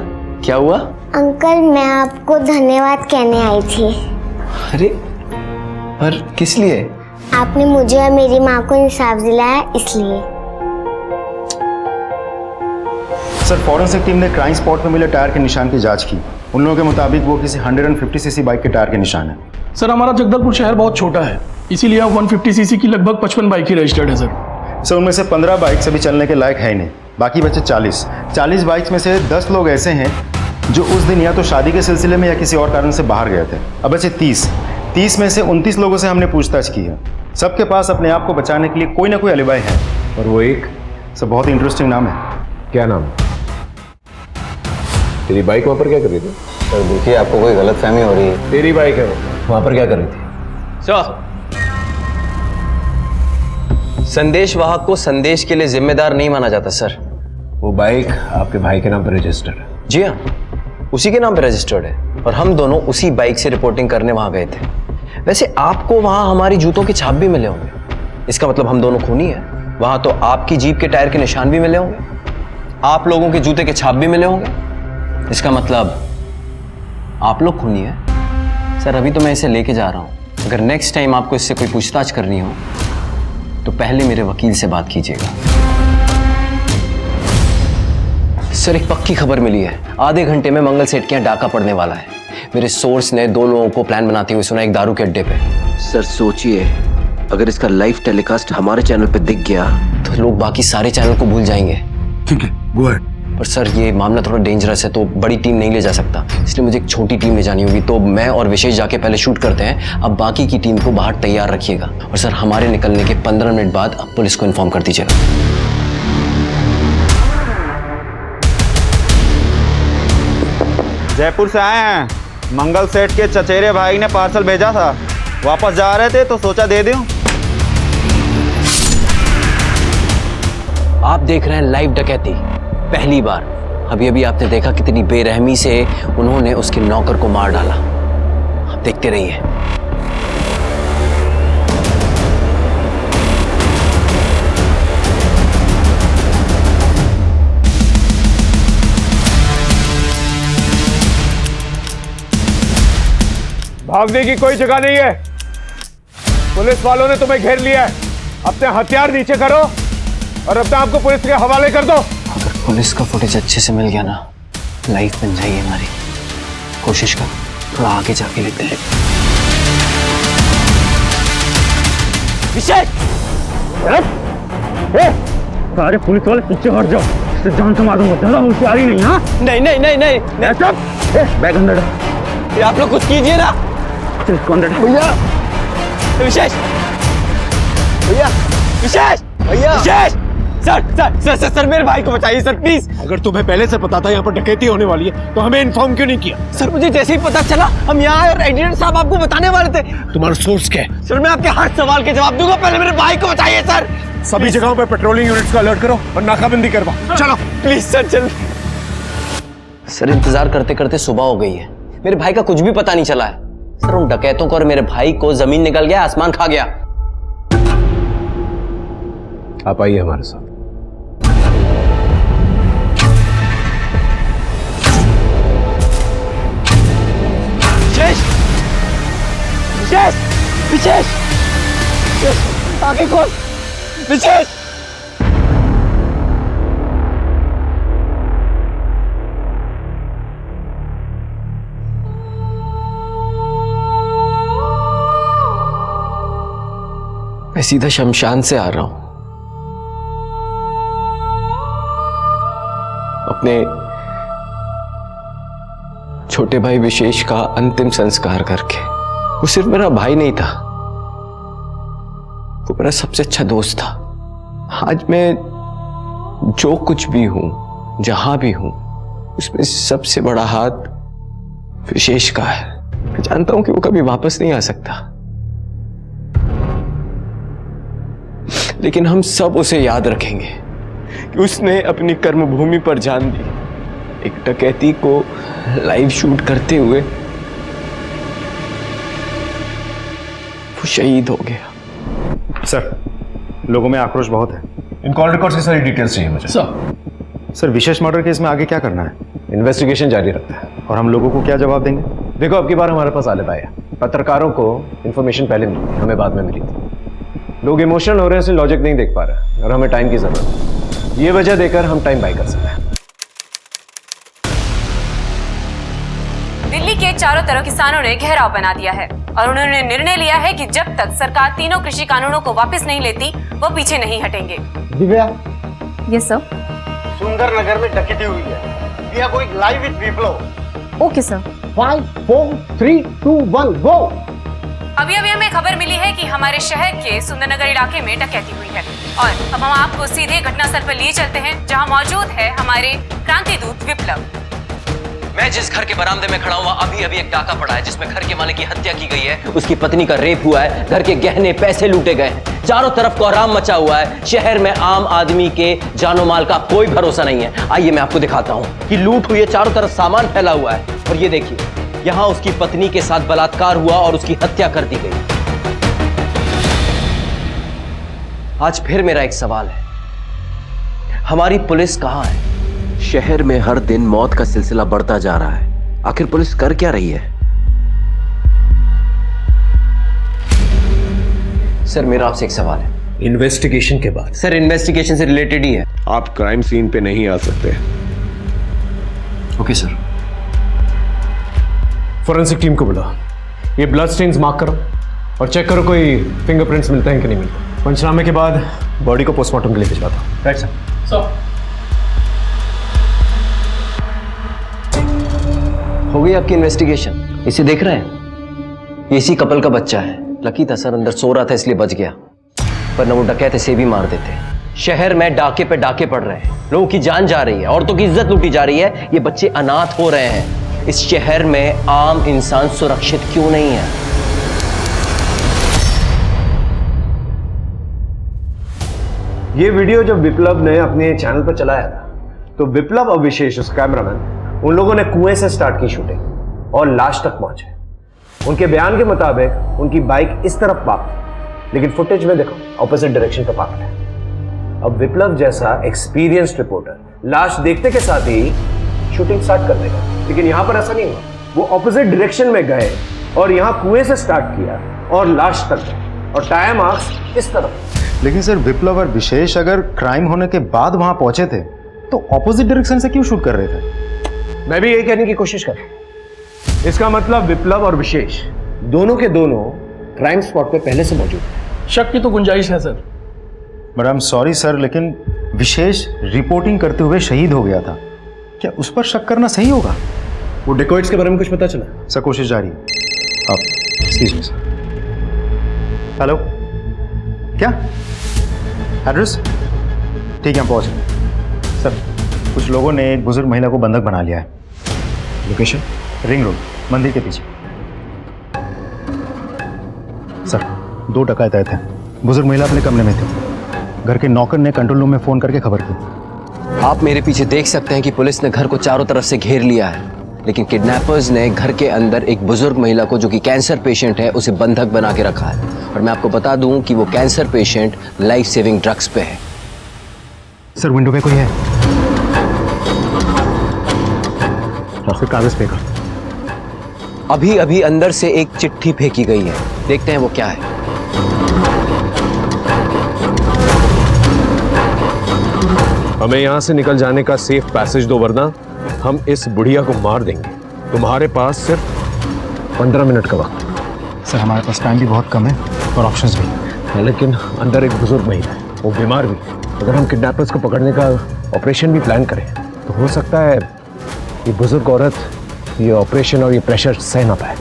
क्या हुआ? अंकल मैं आपको धन्यवाद कहने आई थी। अरे पर किस लिए? आपने मुझे और मेरी माँ को इंसाफ दिलाया इसलिए। सर, फॉरेंसिक टीम ने क्राइम स्पॉट पर मिले टायर के निशान की जांच की। उन लोगों के मुताबिक वो किसी 150 सीसी बाइक के टायर के निशान है। सर हमारा जगदलपुर शहर बहुत छोटा है, इसीलिए अब 150 सीसी की लगभग 55 बाइक ही रजिस्टर्ड है सर। उनमें से 15 बाइक्स अभी चलने के लायक है ही नहीं, बाकी बचे 40 बाइक्स में से 10 लोग ऐसे हैं जो उस दिन या तो शादी के सिलसिले में या किसी और कारण से बाहर गए थे। अब बचे 30 में से 29 लोगों से हमने पूछताछ की है। सबके पास अपने आप को बचाने के लिए कोई ना कोई अलिबाई है, और वो एक सब बहुत ही इंटरेस्टिंग नाम है। क्या नाम? तेरी बाइक वहां पर क्या कर रही थी? सर देखिए, आपको कोई गलतफहमी हो रही है। तेरी बाइक है, वहां पर क्या कर रही थी? संदेश वाहक को संदेश के लिए जिम्मेदार नहीं माना जाता सर। वो बाइक आपके भाई के नाम पर रजिस्टर्ड है? जी हाँ, उसी के नाम पर रजिस्टर्ड है और हम दोनों उसी बाइक से रिपोर्टिंग करने वहां गए थे। वैसे आपको वहां हमारी जूतों के छाप भी मिले होंगे, इसका मतलब हम दोनों खूनी हैं। वहां तो आपकी जीप के टायर के निशान भी मिले होंगे, आप लोगों के जूते के छाप भी मिले होंगे, इसका मतलब आप लोग खूनी है। सर अभी तो मैं इसे लेके जा रहा हूं, अगर नेक्स्ट टाइम आपको इससे कोई पूछताछ करनी हो तो पहले मेरे वकील से बात कीजिएगा। सर एक पक्की खबर मिली है, आधे घंटे में मंगल सेठ के यहाँ डाका पड़ने वाला है। मेरे सोर्स ने 2 लोगों को प्लान बनाते हुए सुना एक दारू के अड्डे पे। सर सोचिए, अगर इसका लाइव टेलीकास्ट हमारे चैनल पे दिख गया तो लोग बाकी सारे चैनल को भूल जाएंगे। ठीक है, गो अहेड। पर सर ये मामला थोड़ा डेंजरस है, तो बड़ी टीम नहीं ले जा सकता, इसलिए मुझे एक छोटी टीम ले जानी होगी। तो मैं और विशेष जाके पहले शूट करते हैं, अब बाकी की टीम को बाहर तैयार रखिएगा। और सर हमारे निकलने के 15 मिनट बाद अब पुलिस को इन्फॉर्म कर दीजिएगा। जयपुर से आए हैं, मंगल सेठ के चचेरे भाई ने पार्सल भेजा था, वापस जा रहे थे तो सोचा दे दूं। आप देख रहे हैं लाइव डकैती, पहली बार। अभी अभी आपने देखा कितनी बेरहमी से उन्होंने उसके नौकर को मार डाला। आप देखते रहिए। भागने की कोई जगह नहीं है, पुलिस वालों ने तुम्हें घेर लिया है। अपने हथियार नीचे करो और अपने आप को पुलिस के हवाले कर दो। अगर पुलिस का फुटेज अच्छे से मिल गया ना, लाइफ बन जाएगी हमारी। कोशिश कर, थोड़ा आगे जाके लेते हैं। विशेष, सारे पुलिस वाले पीछे हट जाओ, इससे जान से मारूंगा। ज्यादा होशियारी नहीं। हाँ नहीं नहीं नहीं नहीं, नहीं। बैग अंदर डाल। ये आप लोग कुछ कीजिए ना। चल इसको अंदर डाल। भैया विशेष, भैया विशेष, भैया विशेष, सर मेरे भाई को बचाइए सर प्लीज। अगर तुम्हें पहले से पता था यहाँ पर डकैती होने वाली है तो हमें इन्फॉर्म क्यों नहीं किया? सर मुझे जैसे ही पता चला हम यहाँ आए और एडिटर साहब आपको बताने वाले थे। तुम्हारा सोर्स क्या है? सर मैं आपके हर सवाल के जवाब दूंगा, पहले मेरे भाई को बचाइए सर। सभी जगहों पर पेट्रोलिंग यूनिट्स का अलर्ट करो और नाकाबंदी करवा। चलो प्लीज सर, चल। सर इंतजार करते करते सुबह हो गई है, मेरे भाई का कुछ भी पता नहीं चला है। सर उन डकैतों को और मेरे भाई को जमीन निकल गया, आसमान खा गया। आप आइए हमारे साथ। विशेष, विशेष, विशेष, आगे खोल, विशेष। मैं सीधा शमशान से आ रहा हूं, अपने छोटे भाई विशेष का अंतिम संस्कार करके। वो सिर्फ मेरा भाई नहीं था, वो मेरा सबसे अच्छा दोस्त था। आज मैं जो कुछ भी हूं, जहां भी हूं, उसमें सबसे बड़ा हाथ विशेष का है। मैं जानता हूं कि वो कभी वापस नहीं आ सकता, लेकिन हम सब उसे याद रखेंगे कि उसने अपनी कर्मभूमि पर जान दी। एक डकैती को लाइव शूट करते हुए वो शहीद हो गया। सर, लोगों में आक्रोश बहुत है। इन कॉल रिकॉर्ड की सारी डिटेल्स चाहिए मुझे। सर, विशेष मर्डर केस में आगे क्या करना है? इन्वेस्टिगेशन जारी रखता है। और हम लोगों को क्या जवाब देंगे? देखो, अब की बार हमारे पास आलिब आया। पत्रकारों को इन्फॉर्मेशन पहले मिली थी, हमें बाद में मिली थी। लोग इमोशनल हो रहे हैं, इसलिए लॉजिक नहीं देख पा रहे और हमें टाइम की जरूरत है। ये वजह देकर हम टाइम बाय कर सकते हैं। दिल्ली के चारों तरफ किसानों ने घेराव बना दिया है और उन्होंने निर्णय लिया है कि जब तक सरकार तीनों कृषि कानूनों को वापस नहीं लेती, वो पीछे नहीं हटेंगे। Divya, yes sir. सुंदर नगर में डकैती हुई है। We are going live with Viplav. Okay sir. 5 4 3 2 1 go. अभी हमें खबर मिली है कि हमारे शहर के सुंदरनगर इलाके में डकैती हुई है और अब हम आपको सीधे घटनास्थल पर लिए चलते हैं, जहां मौजूद है हमारे क्रांति दूत विप्लव। मैं जिस घर के बरामदे में खड़ा हूं, अभी अभी एक डाका पड़ा है जिसमें घर के मालिक की हत्या की गई है, उसकी पत्नी का रेप हुआ है, घर के गहने पैसे लूटे गए हैं, चारों तरफ कोहराम मचा हुआ है। शहर में आम आदमी के जानो माल का कोई भरोसा नहीं है। आइए मैं आपको दिखाता हूं कि लूट हुई है, चारों तरफ सामान फैला हुआ है। और ये देखिए, यहां उसकी पत्नी के साथ बलात्कार हुआ और उसकी हत्या कर दी गई। आज फिर मेरा एक सवाल है, हमारी पुलिस कहां है? शहर में हर दिन मौत का सिलसिला बढ़ता जा रहा है, आखिर पुलिस कर क्या रही है? सर, मेरा आपसे एक सवाल है। इन्वेस्टिगेशन के बाद? सर, इन्वेस्टिगेशन से रिलेटेड ही है। आप क्राइम सीन पे नहीं आ सकते। Okay sir. फॉरेंसिक टीम को बुला, ये ब्लड स्टेन्स मार्क करो और चेक करो कोई फिंगरप्रिंट्स मिलते हैं कि नहीं मिलते। पंचनामे के बाद बॉडी को पोस्टमार्टम के लिए भिजवाता हूँ। Right sir. हो गई आपकी इन्वेस्टिगेशन? इसे देख रहे हैं? ये इसी कपल का बच्चा है। लकी था सर, अंदर सो रहा था इसलिए बच गया, वरना वो डकैत इसे भी मार देते। शहर में डाके पे डाके पड़ रहे हैं, लोगों की जान जा रही है, औरतों की इज्जत लूटी जा रही है, ये बच्चे अनाथ हो रहे हैं। इस शहर में आम इंसान सुरक्षित क्यों नहीं है? ये वीडियो जब विप्लव ने अपने चैनल पर चलाया था, तो विप्लव और विशेष उस कैमरामैन, उन लोगों ने कुएं से स्टार्ट की शूटिंग और लाश तक पहुंचे। उनके बयान के मुताबिक उनकी बाइक इस तरफ पार्क थी, लेकिन फुटेज में देखो ऑपोजिट डायरेक्शन पर पार्क है। अब विप्लव जैसा एक्सपीरियंस्ड रिपोर्टर लाश देखते के साथ ही शूटिंग स्टार्ट कर देगा, लेकिन यहां पर ऐसा नहीं हुआ। वो ऑपोजिट डायरेक्शन में गए और यहां कुएं से स्टार्ट किया और लाश तक गए और टायर मार्क्स इस तरफ। लेकिन सर, विप्लव और विशेष अगर क्राइम होने के बाद वहां पहुंचे थे, तो ऑपोजिट डायरेक्शन से क्यों शूट कर रहे थे? मैं भी यही कहने की कोशिश कर रहा हूं। इसका मतलब विप्लव और विशेष दोनों के दोनों क्राइम स्पॉट पे पहले से मौजूद हैं। शक की तो गुंजाइश है sir. But I am sorry sir, लेकिन विशेष रिपोर्टिंग करते हुए शहीद हो गया था। क्या उस पर शक करना सही होगा? वो डेकोइट्स के बारे में कुछ पता चला? सर, कोशिश जारी है। अब एक्सक्यूज मी सर। हेलो, क्या एड्रेस? ठीक है, हम पहुंच गए। सर, कुछ लोगों ने एक बुजुर्ग महिला को बंधक बना लिया है। लोकेशन? रिंग रोड, मंदिर के पीछे। सर, 2 डकैत आए थे। बुजुर्ग महिला अपने कमरे में थी। घर के नौकर ने कंट्रोल रूम में फोन करके खबर की। आप मेरे पीछे देख सकते हैं कि पुलिस ने घर को चारों तरफ से घेर लिया है, लेकिन किडनैपर्स ने घर के अंदर एक बुजुर्ग महिला को, जो कि कैंसर पेशेंट है, उसे बंधक बना के रखा है। और मैं आपको बता दूं कि वो cancer patient life saving drugs पे है। सर, विंडो पे कोई है? फिर कागज फेंका। अभी अभी अंदर से एक चिट्ठी फेंकी गई है, देखते हैं वो क्या है। हमें यहां से निकल जाने का सेफ पैसेज दो, वरना हम इस बुढ़िया को मार देंगे। तुम्हारे पास सिर्फ 15 मिनट का वक्त। सर, हमारे पास टाइम भी बहुत कम है और ऑप्शंस भी। लेकिन अंदर एक बुजुर्ग महिला है, वो बीमार भी है। अगर हम किडनैपर्स को पकड़ने का ऑपरेशन भी प्लान करें, तो हो सकता है ये बुजुर्ग औरत ये ऑपरेशन और ये प्रेशर सह ना पाए।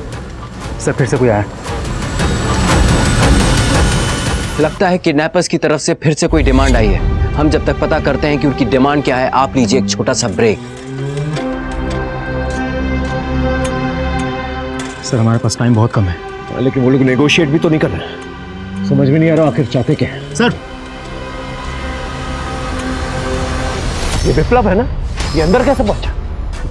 सर, फिर से कोई आया? लगता है किडनैपर्स की तरफ से फिर से कोई डिमांड आई है। हम जब तक पता करते हैं कि उनकी डिमांड क्या है, आप लीजिए एक छोटा सा ब्रेक। सर हमारे पास टाइम बहुत कम है, लेकिन वो लोग नेगोशिएट भी तो नहीं कर रहे। समझ में नहीं आ रहा आखिर चाहते क्या है। सर ये विप्लव है ना, ये अंदर कैसे पहुंचा?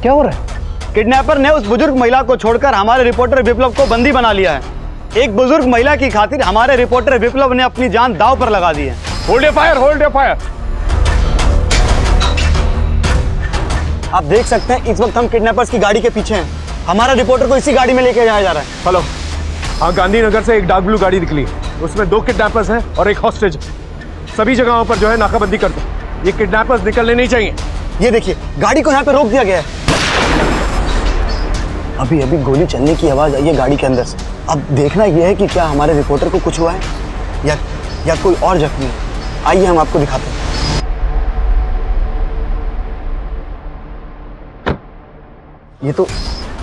क्या हो रहा है? किडनैपर ने उस बुजुर्ग महिला को छोड़कर हमारे रिपोर्टर विप्लव को बंदी बना लिया है। एक बुजुर्ग महिला की खातिर हमारे रिपोर्टर विप्लव ने अपनी जान दांव पर लगा दी है। Hold your fire, hold your fire. आप देख सकते हैं इस वक्त हम किडनैपर्स की गाड़ी के पीछे हैं। हमारा रिपोर्टर को इसी गाड़ी में लेके जाया जा रहा है। हेलो, हाँ गांधीनगर से एक डार्क ब्लू गाड़ी निकली, उसमें 2 किडनैपर्स हैं और एक हॉस्टेज। सभी जगहों पर जो है नाकाबंदी कर दो, ये किडनैपर्स निकलने नहीं चाहिए। ये देखिए गाड़ी को यहाँ पे रोक दिया गया है। अभी अभी गोली चलने की आवाज आई है गाड़ी के अंदर से। अब देखना यह है कि क्या हमारे रिपोर्टर को कुछ हुआ है या कोई और जख्मी है। आइए हम आपको दिखाते हैं।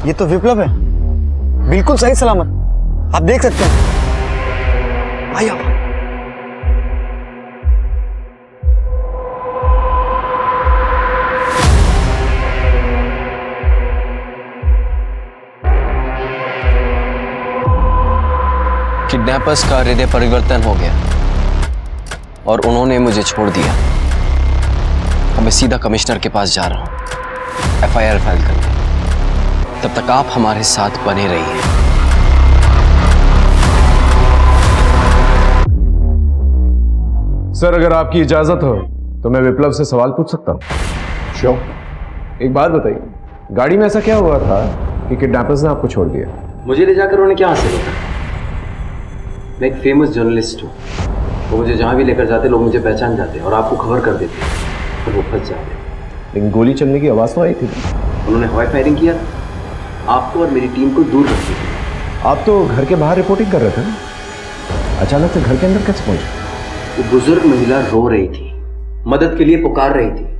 ये तो विप्लव है, बिल्कुल सही सलामत। आप देख सकते हैं। आइए आप। किडनैपर्स का हृदय परिवर्तन हो गया और उन्होंने मुझे छोड़ दिया। अब मैं सीधा कमिश्नर के पास जा रहा हूं FIR फाइल करने। तब तक आप हमारे साथ बने रहिए। सर अगर आपकी इजाजत हो तो मैं विप्लव से सवाल पूछ सकता हूँ? श्योर। एक बात बताइए, गाड़ी में ऐसा क्या हुआ था कि किडनैपर्स ने आपको छोड़ दिया? मुझे ले जाकर उन्हें क्या हासिल होता? मैं एक फेमस जर्नलिस्ट हूँ। वो मुझे जहाँ भी लेकर जाते लोग मुझे पहचान जाते और आपको खबर कर देते, तो वो फंस जाते। लेकिन गोली चलने की आवाज़ तो आई थी। उन्होंने हवाई फायरिंग किया, आपको और मेरी टीम को दूर रख दिया। आप तो घर के बाहर रिपोर्टिंग कर रहे थे ना, अचानक से घर के अंदर कैसे पहुंचे? वो बुजुर्ग महिला रो रही थी, मदद के लिए पुकार रही थी,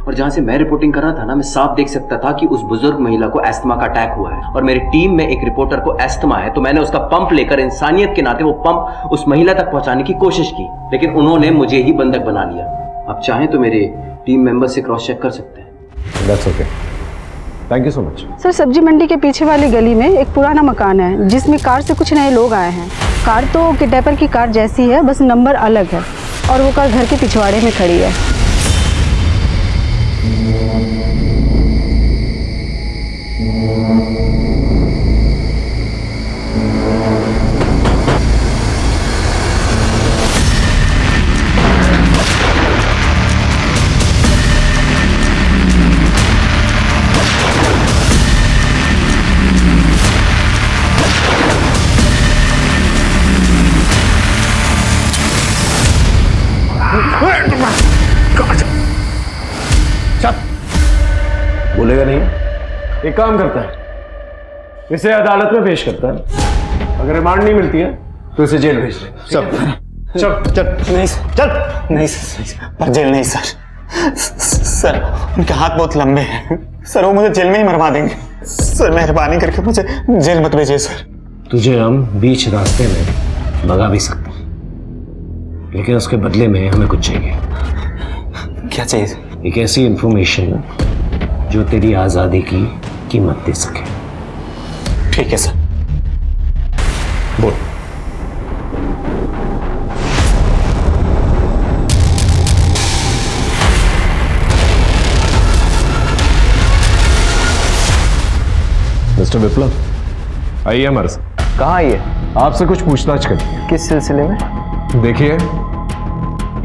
और जहां से मैं रिपोर्टिंग कर रहा था ना, मैं साफ देख सकता था कि उस बुजुर्ग महिला को एस्थमा का अटैक हुआ है और मेरी टीम में एक रिपोर्टर को एस्थमा है। तो मैंने उसका पंप लेकर इंसानियत के नाते वो पंप उस महिला तक पहुंचाने की कोशिश की, लेकिन उन्होंने मुझे ही बंधक बना लिया। आप चाहें तो मेरे टीम मेंबर से क्रॉस चेक कर सकते हैं। That's okay, thank you so much. Sir सब्जी मंडी के पीछे वाली गली में एक पुराना मकान है जिसमें कार से कुछ नए लोग आए हैं। कार तो किडनैपर की कार जैसी है, बस नंबर अलग है और वो कार घर के पिछवाड़े में खड़ी है। बोलेगा नहीं। एक काम करता है, इसे अदालत में पेश करता है। अगर रिमांड नहीं मिलती है तो इसे जेल भेज दे। चल नहीं चल नहीं सर, पर जेल नहीं सर। सर उनके हाथ बहुत लंबे हैं सर, वो मुझे जेल में ही मरवा देंगे सर। मेहरबानी करके मुझे जेल मत भेजिए सर। तुझे हम बीच रास्ते में भगा भी सकते हैं, लेकिन उसके बदले में हमें कुछ चाहिए। क्या चाहिए? एक ऐसी इंफॉर्मेशन जो तेरी आजादी की कीमत दे सके। ठीक है सर। बोल। मिस्टर विप्लव, आइए हमारे साथ। कहाँ आइए? आपसे कुछ पूछताछ करनी। किस सिलसिले में? देखिए,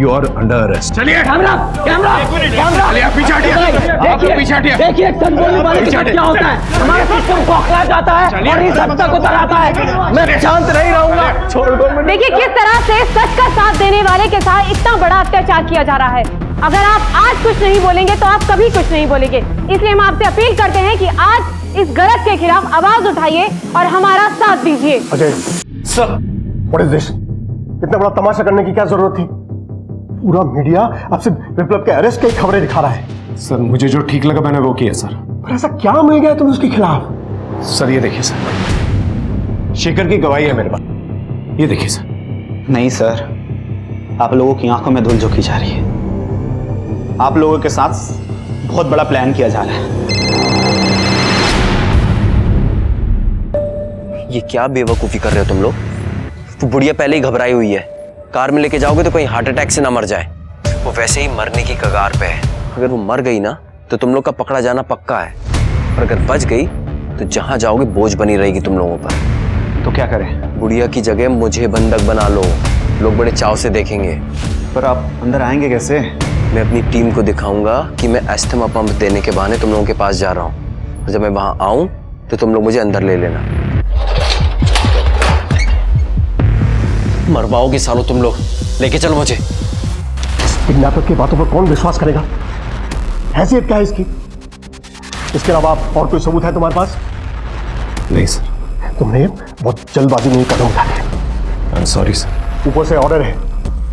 यू आर अंडर अरेस्ट। चलिए कैमरा कैमरा कैमरा चलिए, आप पीछे हटिए। आप लोग पीछे हटिए। देखिए गोली मारने के बाद क्या होता है, हमारा सिस्टम खोखला जाता है और इस हद तक उतर आता है। मैं शांत नहीं रहूंगा। छोड़ दो। देखिए किस तरह से सच का साथ देने वाले के साथ इतना बड़ा अत्याचार किया जा रहा है। अगर आप आज कुछ नहीं बोलेंगे तो आप कभी कुछ नहीं बोलेंगे। इसलिए हम आपसे अपील करते हैं कि आज इस गलत के खिलाफ आवाज उठाइए और हमारा साथ दीजिए। Ajay sir, what is this? इतना बड़ा तमाशा करने की क्या जरूरत थी? पूरा मीडिया आपसे विप्लव के अरेस्ट की खबरें दिखा रहा है। सर मुझे जो ठीक लगा मैंने वो किया सर। पर ऐसा क्या मिल गया तुम्हें उसके खिलाफ? सर ये देखिए सर, शेखर की गवाही है मेरे पास, ये देखिए सर। नहीं सर, आप लोगों की आंखों में धूल झोंकी जा रही है। आप लोगों के साथ बहुत बड़ा प्लान किया जा रहा है। ये क्या बेवकूफ़ी कर रहे हो तुम लोग? वो बुढ़िया पहले ही घबराई हुई है। कार में लेके जाओगे तो कहीं हार्ट अटैक से ना मर जाए। वो वैसे ही मरने की कगार पे है। अगर वो मर गई ना तो तुम लोग का पकड़ा जाना पक्का है, और अगर बच गई तो जहां जाओगे बोझ बनी रहेगी तुम लोगों पर। तो क्या करें? बुढ़िया की जगह मुझे बंधक बना लो, लोग बड़े चाव से देखेंगे। पर आप अंदर आएंगे कैसे? मैं अपनी टीम को दिखाऊंगा कि मैं एस्थमा पंप देने के बहाने तुम लोगों के पास जा रहा हूँ, और जब मैं वहां आऊं तो तुम लोग मुझे अंदर ले लेना। मरवाओगे सालों तुम लोग, लेके चलो मुझे। किडनैपर की बातों पर कौन विश्वास करेगा? हैसियत क्या है इसकी? इसके अलावा और कोई सबूत है तुम्हारे पास? नहीं सर। तुमने बहुत जल्दबाजी में कदम उठाया। Sorry sir. ऊपर से ऑर्डर है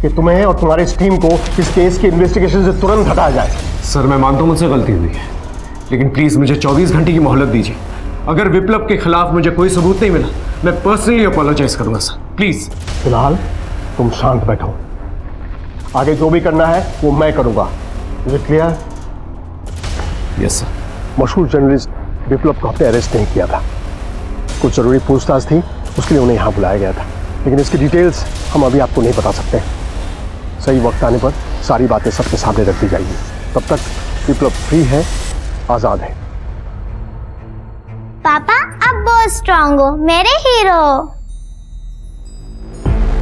कि तुम्हें और तुम्हारी इस टीम को इस केस की इन्वेस्टिगेशन से तुरंत हटाया जाए। सर मैं मानता हूं मुझसे गलती हुई है, लेकिन प्लीज मुझे 24 घंटे की मोहलत दीजिए। अगर विप्लव के खिलाफ मुझे कोई सबूत नहीं मिला, मैं पर्सनली अपोलोजाइज करूंगा सर, प्लीज। फिलहाल तुम शांत बैठो, आगे जो भी करना है वो मैं करूंगा। मुझे क्लियर? Yes sir. मशहूर जर्नलिस्ट विप्लव को हमने अरेस्ट नहीं किया था। कुछ जरूरी पूछताछ थी, उसके लिए उन्हें यहाँ बुलाया गया था, लेकिन इसकी डिटेल्स हम अभी आपको नहीं बता सकते। सही वक्त आने पर सारी बातें सबके सामने रख दी जाएगी। तब तक विप्लव फ्री है, आजाद है। पापा आप बहुत स्ट्रांग हो, मेरे हीरो।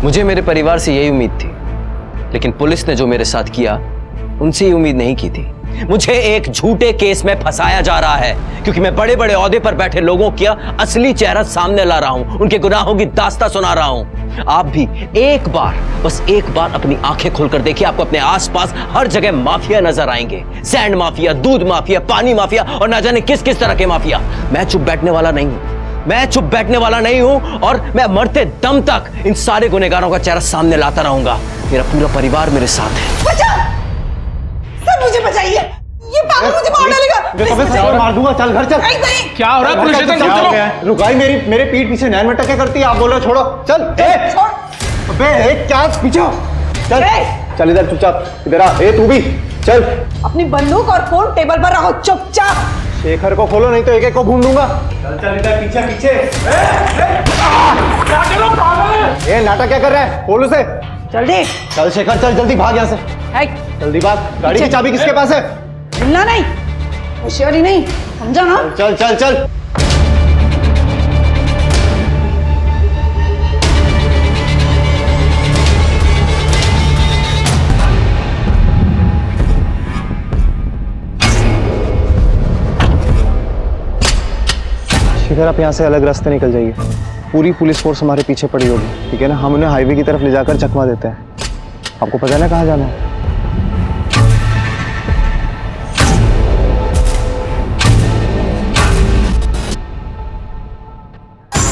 मुझे मेरे परिवार से यही उम्मीद थी, लेकिन पुलिस ने जो मेरे साथ किया उनसे ये उम्मीद नहीं की थी। मुझे एक झूठे केस में फंसाया जा रहा है, क्योंकि मैं बड़े बड़े ओहदे पर बैठे लोगों का असली चेहरा सामने ला रहा हूं, उनके गुनाहों की दास्तां सुना रहा हूं। आप भी एक बार, बस एक बार अपनी आंखें खोलकर देखिए, आपको अपने आसपास हर जगह माफिया नजर आएंगे। सैंड माफिया, दूध माफिया, पानी माफिया और ना जाने किस किस तरह के माफिया। मैं चुप बैठने वाला नहीं हूं, मैं चुप बैठने वाला नहीं हूं, और मैं मरते दम तक इन सारे गुनहगारों का चेहरा सामने लाता रहूंगा। मेरा पूरा परिवार मेरे साथ है। सब मुझे बचाइए, ये पागल मुझे मार डालेगा। मार दूंगा, चल घर चल। क्या हो रहा है? पुलिस स्टेशन चलो। रुकाई मेरी पीठ पीछे नैन में टक्के करती है, आप बोल रहे हो छोड़ो। चल अबे एक क्या पीछे चल। चल इधर चुपचाप, इधर आ। तू भी चल। अपनी बंदूक और फोन टेबल पर रखो चुपचाप। शेखर को खोलो, नहीं तो एक एक को भून दूंगा। चल चल इधर पीछे पीछे। ये नाटक क्या कर रहा है? खोल उसे। जल्दी चल शेखर चल, जल्दी भाग यहाँ से। जल्दी भाग। गाड़ी की चाबी किसके पास है? मिलना नहीं, होशियारी नहीं, समझा ना? चल चल चल। शेखर आप यहाँ से अलग रास्ते निकल जाइए, पूरी पुलिस फोर्स हमारे पीछे पड़ी होगी, ठीक है ना? हम उन्हें हाईवे की तरफ ले जाकर चकमा देते हैं। आपको पता है ना कहाँ जाना है?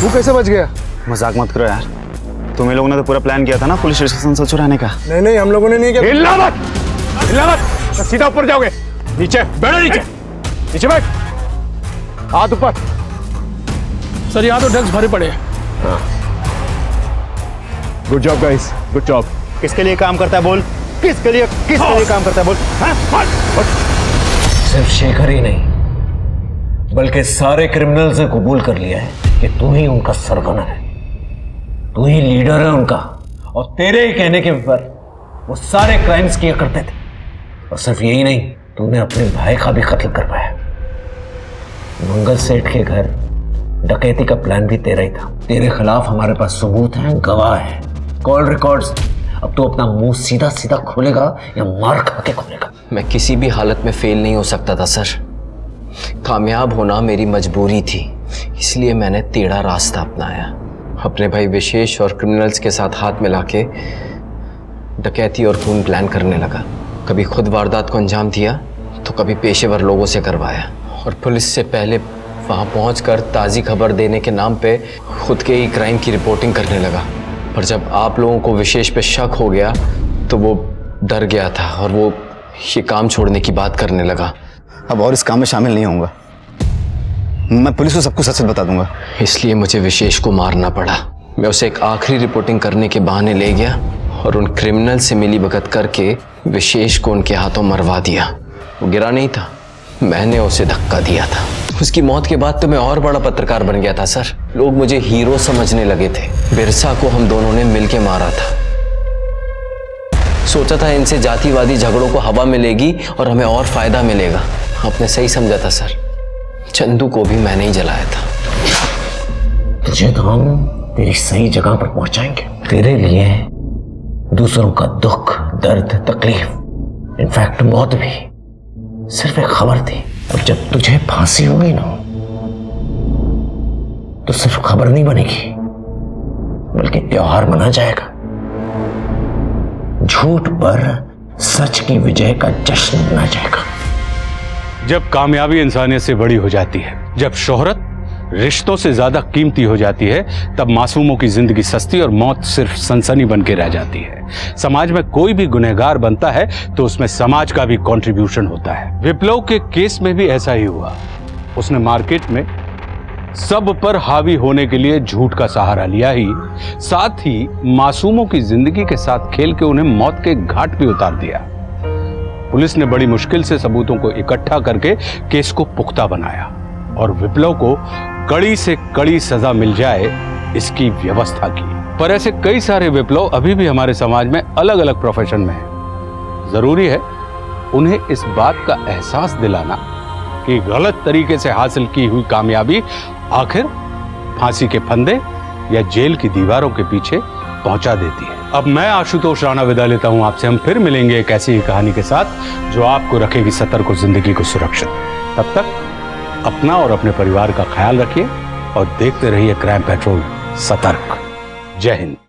वो कैसे बच गया? मजाक मत करो यार, तुम्हें लोगों ने तो पूरा प्लान किया था ना पुलिस स्टेशन से चुराने का। नहीं हम लोगों ने नहीं किया। हिलना मत, हिलना मत, सीधा ऊपर जाओगे। नीचे बैठो, नीचे नीचे बैठ, हाथ ऊपर। सर यहाँ तो ड्रग्स भरे पड़े हैं। Good job guys, good job. किसके लिए काम करता है बोल? किसके लिए काम करता है बोल? सिर्फ शेखर ही नहीं, बल्कि सारे क्रिमिनल्स ने कबूल कर लिया है कि तू ही उनका सरगना है, तू ही लीडर है उनका, और तेरे ही कहने के पर वो सारे क्राइम्स किया करते थे। और सिर्फ यही नहीं, तूने अपने भाई का भी कत्ल करवाया। मंगल सेठ के घर डकैती का प्लान भी तेरा ही था। तेरे खिलाफ हमारे पास सबूत हैं, गवाह है, कॉल रिकॉर्ड्स। अब तो अपना मुंह सीधा सीधा खोलेगा या मार खा के खोलेगा? मैं किसी भी हालत में फेल नहीं हो सकता था सर। कामयाब होना मेरी मजबूरी थी, इसलिए मैंने टेढ़ा रास्ता अपनाया। अपने भाई विशेष और क्रिमिनल्स के साथ हाथ मिला के डकैती और खून प्लान करने लगा। कभी खुद वारदात को अंजाम दिया तो कभी पेशेवर लोगों से करवाया, और पुलिस से पहले वहाँ पहुँचकर ताज़ी खबर देने के नाम पे खुद के ही क्राइम की रिपोर्टिंग करने लगा। पर जब आप लोगों को विशेष पे शक हो गया तो वो डर गया था और वो ये काम छोड़ने की बात करने लगा। अब और इस काम में शामिल नहीं होऊंगा, मैं पुलिस को सब कुछ सच बता दूंगा। इसलिए मुझे विशेष को मारना पड़ा। मैं उसे एक आखिरी रिपोर्टिंग करने के बहाने ले गया और उन क्रिमिनल से मिली भगत करके विशेष को उनके हाथों मरवा दिया। वो गिरा नहीं था, मैंने उसे धक्का दिया था। उसकी मौत के बाद तो मैं और बड़ा पत्रकार बन गया था सर। लोग मुझे हीरो समझने लगे थे। बिरसा को हम दोनों ने मिलके मारा था। सोचा था इनसे जातिवादी झगड़ों को हवा मिलेगी और हमें और फायदा मिलेगा। आपने सही समझा था सर। चंदू को भी मैंने ही जलाया था। तुझे तो हम तेरी सही जगह पर पहुंचाएंगे। तेरे लिए दूसरों का दुख, दर्द, तकलीफ, इनफैक्ट मौत भी सिर्फ एक खबर थी। और जब तुझे फांसी होगी ना, तो सिर्फ खबर नहीं बनेगी, बल्कि त्योहार मना जाएगा। झूठ पर सच की विजय का जश्न मना जाएगा। जब कामयाबी इंसानियत से बड़ी हो जाती है, जब शोहरत रिश्तों से ज्यादा कीमती हो जाती है, तब मासूमों की जिंदगी सस्ती और मौत सिर्फ सनसनी बन के रह जाती है। समाज में कोई भी गुनहगार बनता है तो उसमें समाज का भी कंट्रीब्यूशन होता है। विप्लव के केस में भी ऐसा ही हुआ। उसने मार्केट में सब पर हावी होने के लिए झूठ का सहारा लिया ही, साथ ही मासूमों की जिंदगी के साथ खेल के उन्हें मौत के घाट पे उतार दिया। पुलिस ने बड़ी मुश्किल से सबूतों को इकट्ठा करके केस को पुख्ता बनाया और विप्लव को कड़ी से कड़ी सजा मिल जाए, इसकी व्यवस्था की। पर ऐसे कई सारे विप्लव अभी भी हमारे समाज में अलग अलग प्रोफेशन में हैं। जरूरी है उन्हें इस बात का एहसास दिलाना कि गलत तरीके से हासिल की हुई कामयाबी आखिर फांसी के फंदे या जेल की दीवारों के पीछे पहुंचा देती है। अब मैं आशुतोष राणा विदा लेता हूं आपसे। हम फिर मिलेंगे एक ऐसी ही कहानी के साथ जो आपको रखेगी सतर्क और जिंदगी को सुरक्षित। तब तक अपना और अपने परिवार का ख्याल रखिए और देखते रहिए क्राइम पेट्रोल सतर्क। जय हिंद।